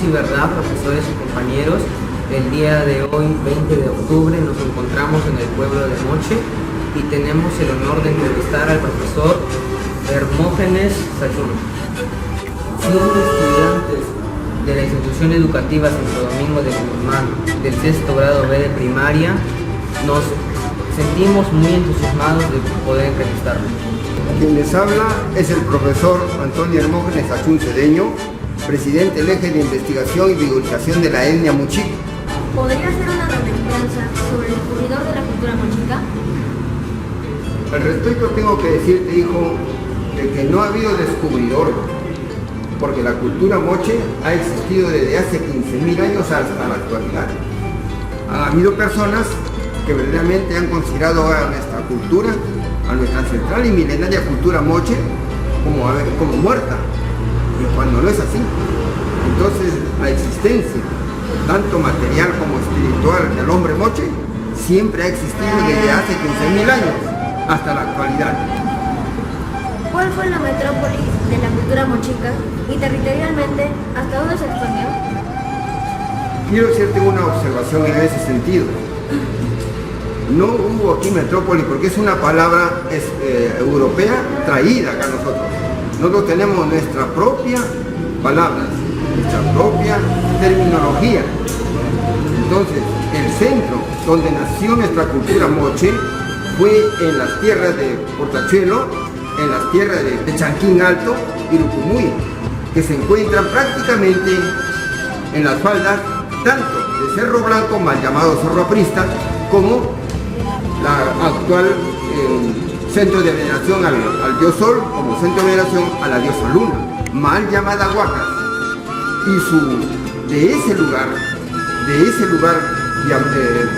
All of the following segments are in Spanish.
y verdad, profesores y compañeros. El día de hoy, 20 de octubre, nos encontramos en el pueblo de Moche y tenemos el honor de entrevistar al profesor Hermógenes Sachún. Siendo estudiantes de la institución educativa Santo Domingo de Guzmán del sexto grado B de primaria, nos sentimos muy entusiasmados de poder entrevistarlo. Quien les habla es el profesor Antonio Hermógenes Sachún Cedeño, presidente del Eje de Investigación y Divulgación de la etnia mochica. ¿Podría hacer una remembranza sobre el descubridor de la cultura mochica? Al respecto tengo que decirte, hijo, de que no ha habido descubridor, porque la cultura moche ha existido desde hace 15.000 años hasta la actualidad. Ha habido personas que verdaderamente han considerado a nuestra cultura, a nuestra ancestral y milenaria cultura moche, como muerta, y cuando no es así. Entonces la existencia, tanto material como espiritual, del hombre moche, siempre ha existido desde hace 15.000 años hasta la actualidad. ¿Cuál fue la metrópoli de la cultura mochica y territorialmente hasta dónde se expandió? Quiero hacerte una observación en ese sentido. No hubo aquí metrópoli porque es una palabra europea traída acá nosotros. Nosotros tenemos nuestra propia palabra, nuestra propia terminología. Entonces, el centro donde nació nuestra cultura moche fue en las tierras de Portachuelo, en las tierras de Chanquín Alto y Lucumuy, que se encuentran prácticamente en las faldas tanto de Cerro Blanco, mal llamado Cerro Aprista, como la actual centro de veneración al dios Sol, como centro de veneración a la diosa Luna, mal llamada Huacas. Y de ese lugar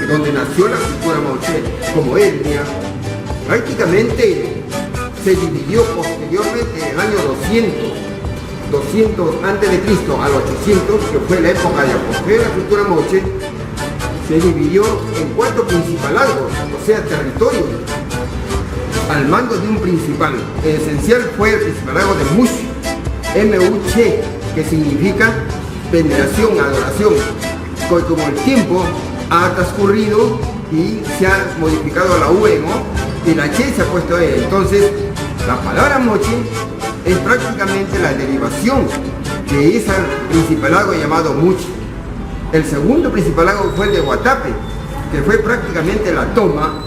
donde nació la cultura moche como etnia, prácticamente se dividió posteriormente en el año 200 antes de Cristo al 800, que fue la época de apogeo de la cultura moche. Se dividió en 4 principalados, o sea, territorios, al mando de un principal. El esencial fue el principalado de Much, M-U-C, que significa veneración, adoración. Como el tiempo ha transcurrido y se ha modificado la V, ¿no? Y la Che se ha puesto E. Entonces, la palabra moche es prácticamente la derivación de ese principalado llamado Much. El segundo principalado fue el de Guatape, que fue prácticamente la toma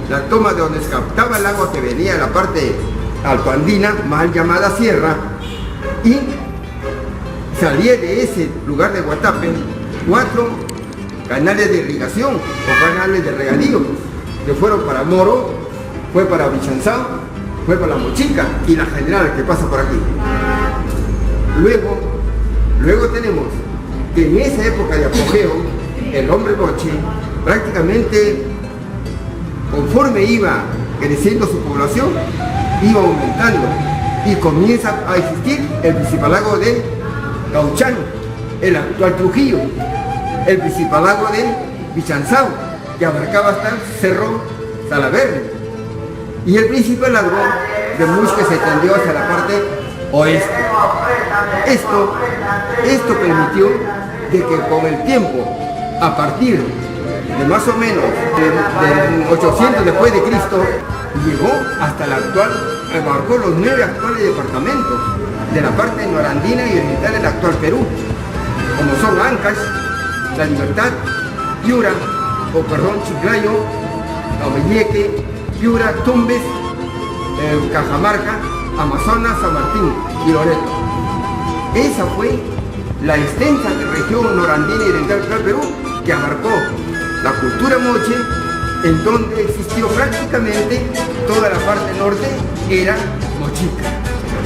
de donde se captaba el agua que venía de la parte altoandina, mal llamada sierra, y salía de ese lugar de Guatape 4 canales de irrigación o canales de regadío, que fueron para Moro, fue para Vichanzao, fue para la Mochica y la General que pasa por aquí. Luego tenemos que en esa época de apogeo, el hombre moche prácticamente, conforme iba creciendo su población, iba aumentando y comienza a existir el principalago de Cauchán, el actual Trujillo, el principalago de Vichanzao, que abarcaba hasta Cerro Salaverde, y el principalago de Much, que se extendió hacia la parte oeste. Esto permitió de que con el tiempo, a partir de más o menos de 800 después de Cristo, llegó hasta la actual, abarcó los 9 actuales departamentos de la parte norandina y oriental del actual Perú, como son Ancash, La Libertad, Piura, Chiclayo, Oveyeque, Piura, Tumbes, Cajamarca, Amazonas, San Martín y Loreto. Esa fue la extensa región norandina y oriental del Perú, que abarcó la cultura moche, en donde existió prácticamente toda la parte norte, era mochica.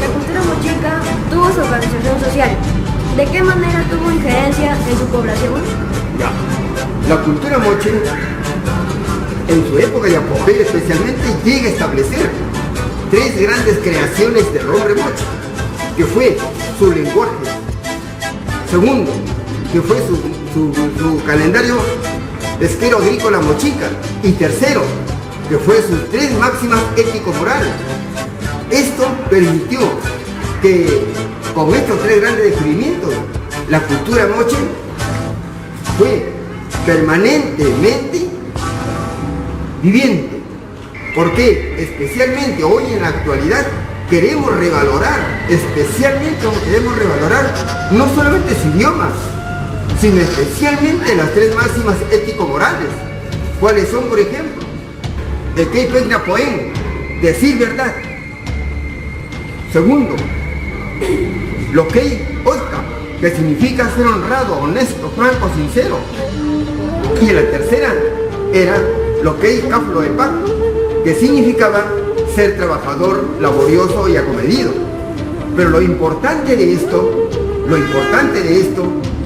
La cultura mochica tuvo su organización social. ¿De qué manera tuvo injerencia en su población? La cultura moche, en su época de apogeo especialmente, llega a establecer 3 grandes creaciones del hombre moche, que fue su lenguaje. Segundo, que fue su calendario pesquero agrícola mochica. Y tercero, que fue sus 3 máximas ético-morales. Esto permitió que con estos 3 grandes descubrimientos la cultura moche fue permanentemente viviente. Porque especialmente hoy en la actualidad queremos revalorar, no solamente su idioma, sino especialmente las tres máximas ético-morales. ¿Cuáles son, por ejemplo? El que pegna poen, decir verdad. Segundo, lo que oiga, que significa ser honrado, honesto, franco, sincero. Y la tercera era lo que es caflo de pac, que significaba ser trabajador, laborioso y acomedido. Pero lo importante de esto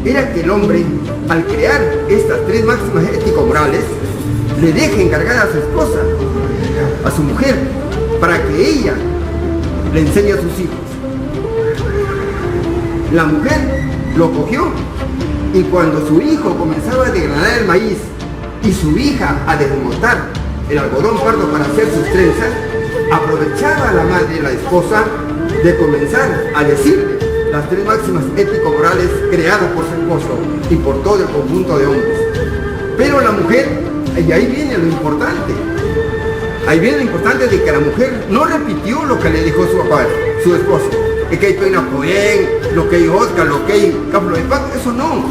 era que el hombre, al crear estas tres máximas ético-morales, le deja encargada a su esposa, a su mujer, para que ella le enseñe a sus hijos. La mujer lo cogió y cuando su hijo comenzaba a desgranar el maíz y su hija a desmontar el algodón pardo para hacer sus trenzas, aprovechaba a la madre, la esposa, de comenzar a decirle las tres máximas ético-morales creadas por su esposo y por todo el conjunto de hombres. Pero la mujer, y ahí viene lo importante de que la mujer no repitió lo que le dijo su papá, su esposo, que hay pena poen, lo que hay Oscar, lo que hay Caplo de Pac, eso no.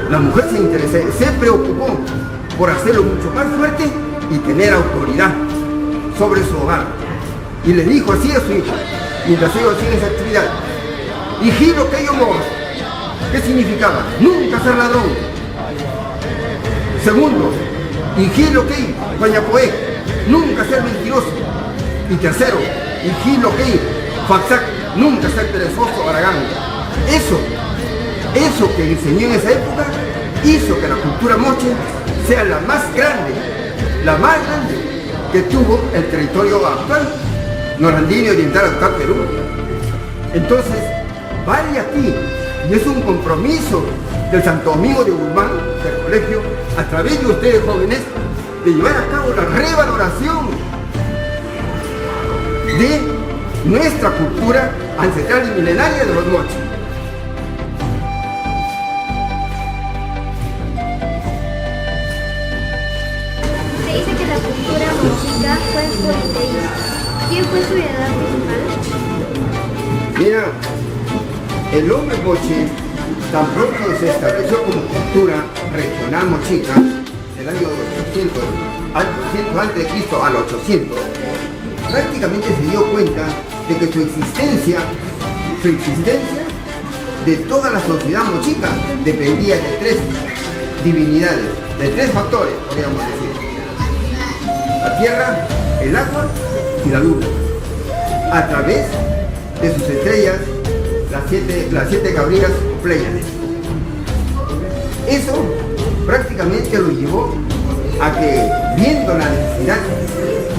La mujer se preocupó por hacerlo mucho más fuerte y tener autoridad sobre su hogar. Y le dijo así a su hijo, mientras ellos hacían esa actividad: hijito que yo moro. ¿Qué significaba? Nunca ser ladrón. Segundo, hijito que pañapoé, nunca ser mentiroso. Y tercero, hijito que faxac, nunca ser perezoso o aragán. Eso que enseñó en esa época hizo que la cultura moche sea la más grande que tuvo el territorio actual, norandino y oriental actual Perú. Entonces, vale aquí, y es un compromiso del Santo Domingo de Guzmán, del colegio, a través de ustedes jóvenes, de llevar a cabo la revaloración de nuestra cultura ancestral y milenaria de los moches. Se dice que la cultura mochica fue politeísta. ¿Quién fue su deidad principal? Mira, el hombre moche, tan pronto se estableció como cultura regional mochica, el año 800, antes de Cristo al 800, prácticamente se dio cuenta de que su existencia de toda la sociedad mochica dependía de tres divinidades, de tres factores, podríamos decir: la tierra, el agua y la luna, a través de sus estrellas, las siete cabrillas o Pléyades. Eso prácticamente lo llevó a que, viendo la necesidad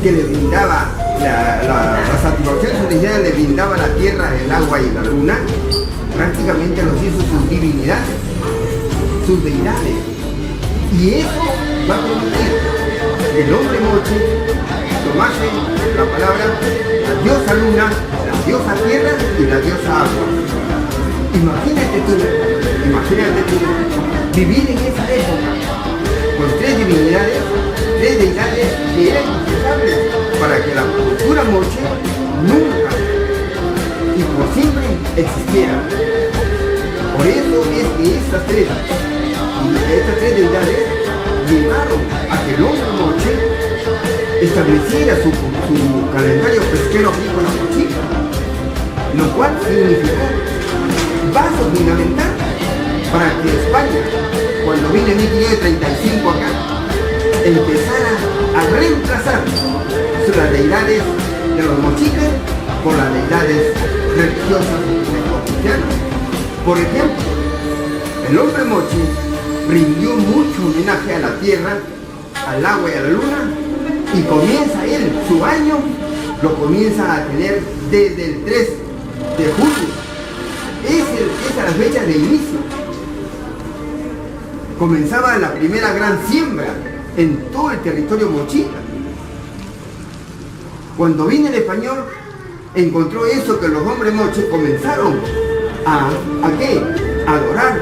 que le brindaba la satisfacción de su necesidad, le brindaba la tierra, el agua y la luna, prácticamente los hizo sus divinidades, sus deidades. Y eso va a permitir que el hombre moche tomase la palabra la diosa luna, la diosa tierra y la diosa agua. Imagínate tú vivir en esa época con tres divinidades, tres deidades que eran indispensables para que la cultura moche nunca y por siempre existiera. Por eso es que estas tres deidades llevaron a que el hombre moche estableciera su calendario pesquero agrícola mochica, lo cual significó vaso fundamental para que España, cuando vino en 1535 acá, empezara a reemplazar las deidades de los mochicas por las deidades religiosas o cristianas. Por ejemplo, el hombre moche rindió mucho homenaje a la tierra, al agua y a la luna, y comienza él, su año, lo comienza a tener desde el 3 de julio. Esa es la fecha de inicio. Comenzaba la primera gran siembra en todo el territorio mochica. Cuando vino el español, encontró eso que los hombres moches comenzaron a adorar,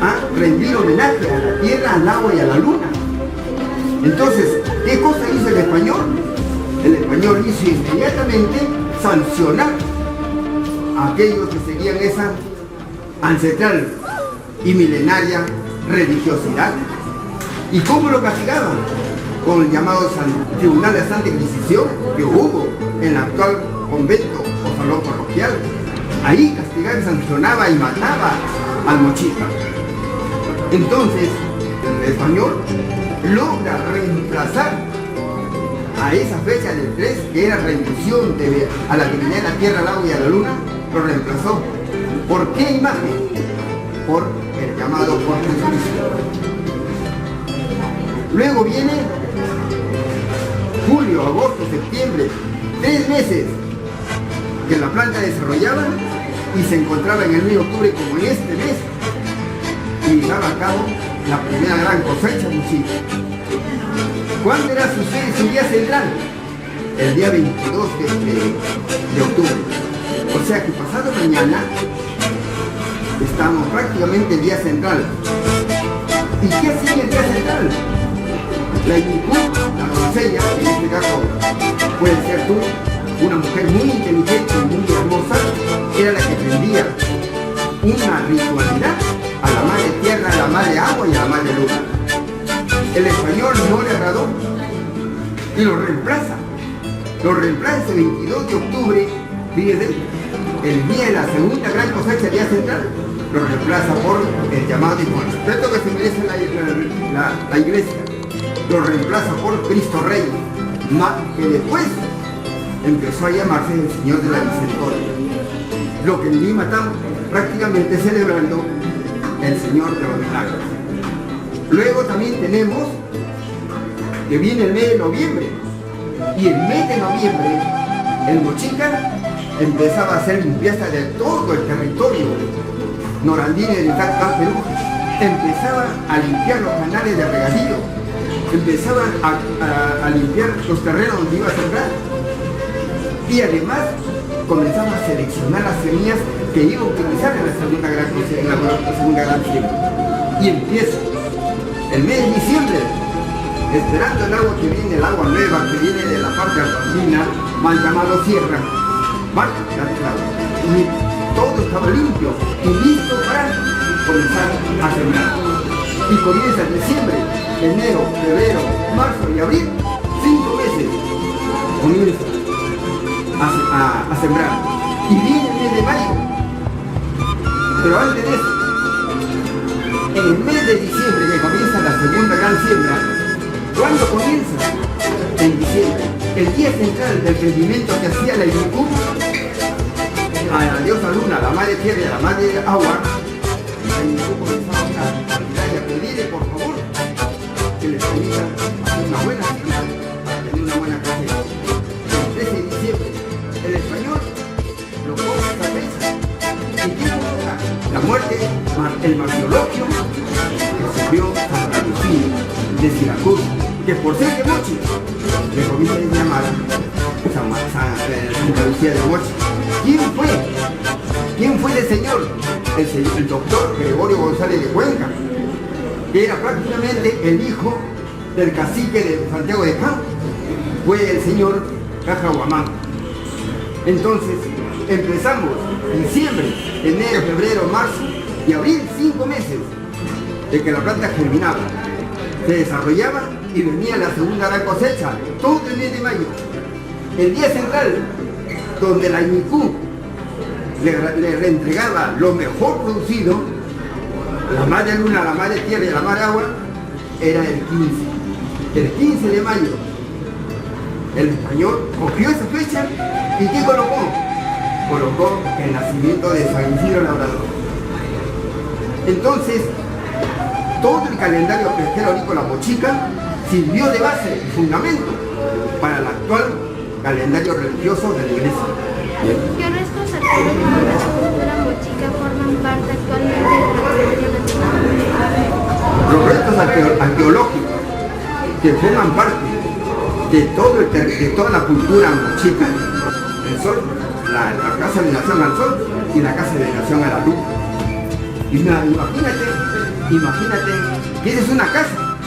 a rendir homenaje a la tierra, al agua y a la luna. Entonces, ¿qué cosa hizo el español? El español hizo inmediatamente sancionar a aquellos que seguían esa ancestral y milenaria religiosidad. ¿Y cómo lo castigaban? Con el llamado Tribunal de Santa Inquisición que hubo en el actual convento o salón parroquial. Ahí castigaba, sancionaba y mataba al mochica. Entonces, el español logra reemplazar a esa fecha del 3, que era rendición a la divinidad de la tierra, al agua y a la luna, lo reemplazó. ¿Por qué imagen? Por el llamado por Jesucristo. Luego viene julio, agosto, septiembre, 3 meses que la planta desarrollaba y se encontraba en el mes de octubre como en este mes y llevaba a cabo la primera gran cosecha mochica. ¿Cuándo era su día central? El día 22 de octubre. O sea que pasado mañana estamos prácticamente en el día central. ¿Y qué sigue el día central? La Inicú, la doncella, en este caso puede ser tú, una mujer muy inteligente y muy hermosa, era la que prendía una ritualidad a la madre tierra, a la madre agua y a la madre luna. El español no le agradó y lo reemplaza. Lo reemplaza el 22 de octubre, fíjense, el día de la segunda gran cosecha, el día central, lo reemplaza por el llamado, y con el respeto que se merece la iglesia, lo reemplaza por Cristo Rey, que después empezó a llamarse el Señor de la Misericordia. Lo que en Lima estamos prácticamente celebrando el Señor de los Milagros. Luego también tenemos que viene el mes de noviembre, y el mes de noviembre el mochica empezaba a hacer limpieza de todo el territorio norandino y del Perú. Empezaba a limpiar los canales de regadío, empezaba a limpiar los terrenos donde iba a sembrar, y además comenzaba a seleccionar las semillas que iba a utilizar en la segunda gran siembra. Y empieza el mes de diciembre, esperando el agua que viene, el agua nueva que viene de la parte argentina, mal llamado sierra, mal y todo estaba limpio y listo para comenzar a sembrar. Y comienza en diciembre, enero, febrero, marzo y abril, 5 meses comienza a sembrar. Y viene el mes de mayo. Pero antes de eso, en el mes de diciembre, que comienza la segunda gran siembra, ¿cuándo comienza? En diciembre. El día central del rendimiento que hacía la Inicú a la diosa luna, a la madre tierra y a la madre agua, la Inicú comenzaba a pedirle por favor que les permita hacer una buena siembra para tener una buena cosecha. El 13 de diciembre, el español lo coge esta fecha. ¿Y qué provoca? La muerte, el martirologio que sufrió Santa Lucía de Siracusa, que por ser de Mochi le comienza a llamar Santa Lucía de Mochi. ¿Quién fue? ¿Quién fue el señor? El doctor Gregorio González de Cuenca, que era prácticamente el hijo del cacique de Santiago de Campo, fue el señor Cajahuamán. Entonces empezamos diciembre, enero, febrero, marzo y abril, 5 meses de que la planta germinaba, se desarrollaba y venía la segunda gran cosecha, todo el mes de mayo. El día central, donde la Inicú le reentregaba lo mejor producido, la madre luna, la madre tierra y la madre agua, era el 15. El 15 de mayo, el español cogió esa fecha y ¿qué colocó? Colocó el nacimiento de San Isidro Labrador. Entonces, todo el calendario pesquero agrícola mochica sirvió de base y fundamento para el actual calendario religioso de la iglesia. ¿Qué restos arqueológicos de la cultura mochica forman parte actualmente del patrimonio nacional? Los restos arqueológicos que forman parte de toda la cultura mochica, el sol, la casa de nación al sol y la casa de nación a la luz. Imagínate que esa es una casa.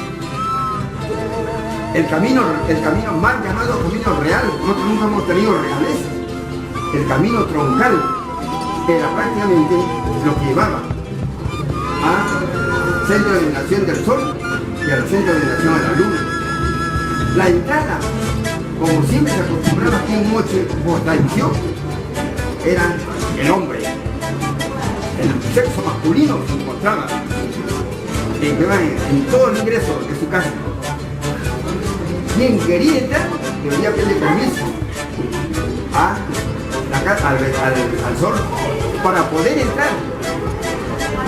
El camino mal llamado camino real, nosotros nunca hemos tenido reales. El camino troncal era prácticamente lo que llevaba al centro de nación del sol y al centro de nación de la luna. La entrada, como siempre se acostumbraba aquí en Moche por tradición, era el hombre. El sexo masculino se encontraba en todo el ingreso de su casa. Quien quería entrar debía pedir permiso al sol para poder entrar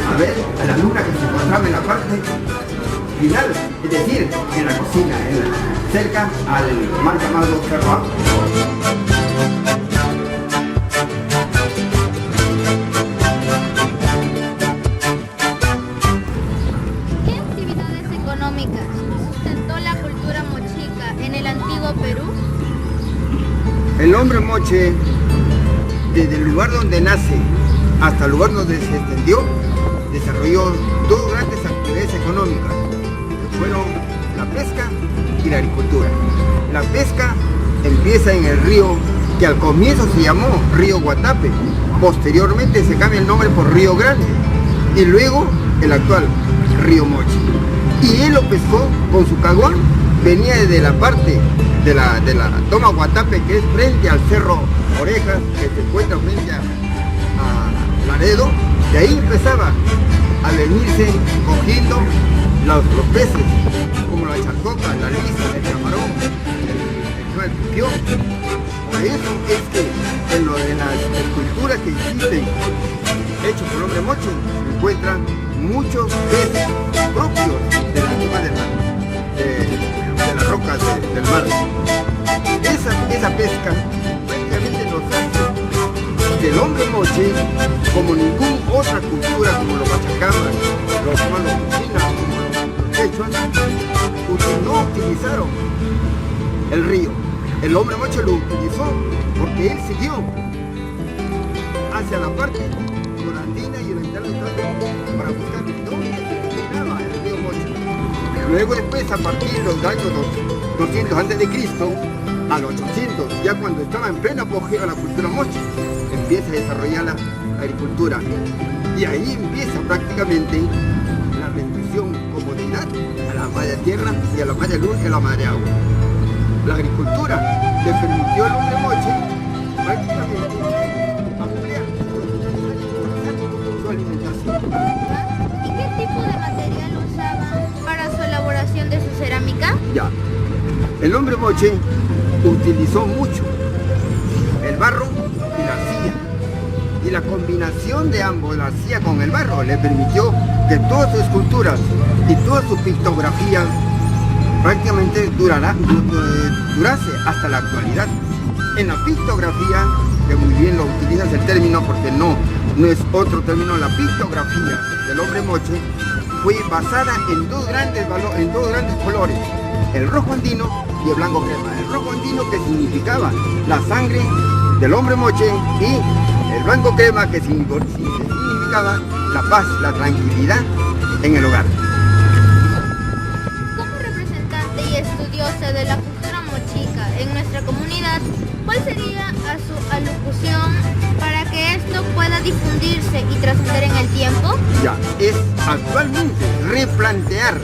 a ver a la luna que se encontraba en la parte final, es decir, en la cocina, cerca al mal llamado cerro alto. ¿Qué actividades económicas sustentó la cultura mochica en el antiguo Perú? El hombre moche, desde el lugar donde nace hasta el lugar donde se extendió, desarrolló dos grandes actividades económicas, que fueron la pesca y la agricultura. La pesca empieza en el río que al comienzo se llamó Río Guatape, posteriormente se cambia el nombre por Río Grande y luego el actual Río Moche. Y él lo pescó con su caguán, venía desde la parte de la toma Guatape, que es frente al cerro Orejas, que se encuentra frente a Laredo. De ahí empezaba a venirse cogiendo los peces, como la charcoca, la lisa, el camarón, el pipión. Por eso es que en las esculturas que existen hechas por el hombre moche se encuentran muchos peces propios de la zona de las rocas del mar. Esa pesca prácticamente nos hace que el hombre moche, como ninguna otra cultura, como los machacamas, los malos chinas, como los quechuas, no utilizaron el río. El hombre moche lo utilizó porque él siguió hacia la parte norandina y oriental de Cabo para buscar dónde se terminaba el río Moche. Luego después, a partir de los años 200 a.C., al 800, ya cuando estaba en pleno apogeo la cultura moche, empieza a desarrollar la agricultura. Y ahí empieza prácticamente la rendición como deidad a la madre tierra y a la madre luz y a la madre agua. La agricultura le permitió al hombre moche prácticamente ampliar su alimentación. ¿Y qué tipo de material usaban para su elaboración de su cerámica? Ya, el hombre moche utilizó mucho el barro y la arcilla. Y la combinación de ambos, la arcilla con el barro, le permitió que todas sus esculturas y toda su pictografía prácticamente durase hasta la actualidad. En la pictografía, que muy bien lo utilizas el término porque no es otro término, la pictografía del hombre moche fue basada en dos grandes colores, el rojo andino y el blanco crema. El rojo andino, que significaba la sangre del hombre moche, y el blanco crema, que significaba la paz, la tranquilidad en el hogar. Como representante y estudiosa de la cultura mochica en nuestra comunidad, ¿cuál sería su alocución para que esto pueda difundirse y trascender en el tiempo? Ya, es actualmente replantear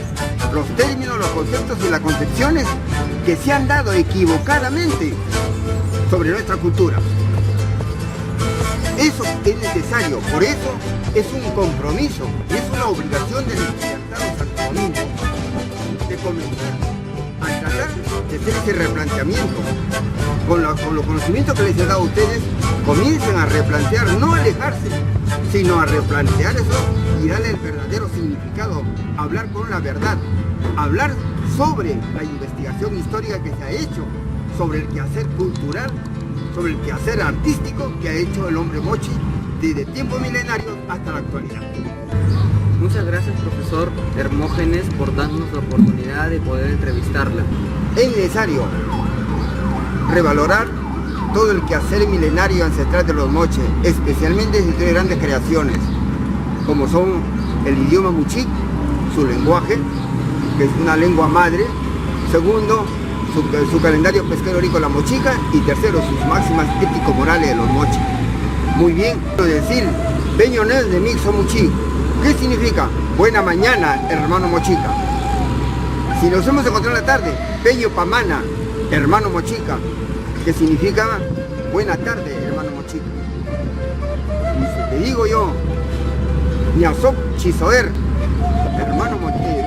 los términos, los conceptos y las concepciones que se han dado equivocadamente sobre nuestra cultura. Eso es necesario, por eso es un compromiso, es una obligación del estudiantado santodomingo de comenzar a tratar de hacer ese replanteamiento. Con los conocimientos que les he dado a ustedes, comiencen a replantear, no alejarse, sino a replantear eso y darle el verdadero significado, hablar con la verdad, hablar sobre la investigación histórica que se ha hecho, sobre el quehacer cultural, sobre el quehacer artístico que ha hecho el hombre moche desde tiempos milenarios hasta la actualidad. Muchas gracias, profesor Hermógenes, por darnos la oportunidad de poder entrevistarla. Es necesario revalorar todo el quehacer milenario ancestral de los moches, especialmente si tiene grandes creaciones. como son el idioma mochic, su lenguaje, que es una lengua madre. Segundo, su calendario pesquero agrícola mochica. Y tercero, sus máximas ético-morales de los mochis. Muy bien, quiero decir, Peñones de Mixo Mochic. ¿Qué significa? Buena mañana, hermano mochica. Si nos hemos encontrado en la tarde, Peño Pamana, hermano mochica, que significa buena tarde, hermano mochica. Y si te digo yo, Ñasop Chisoer, hermano mochica,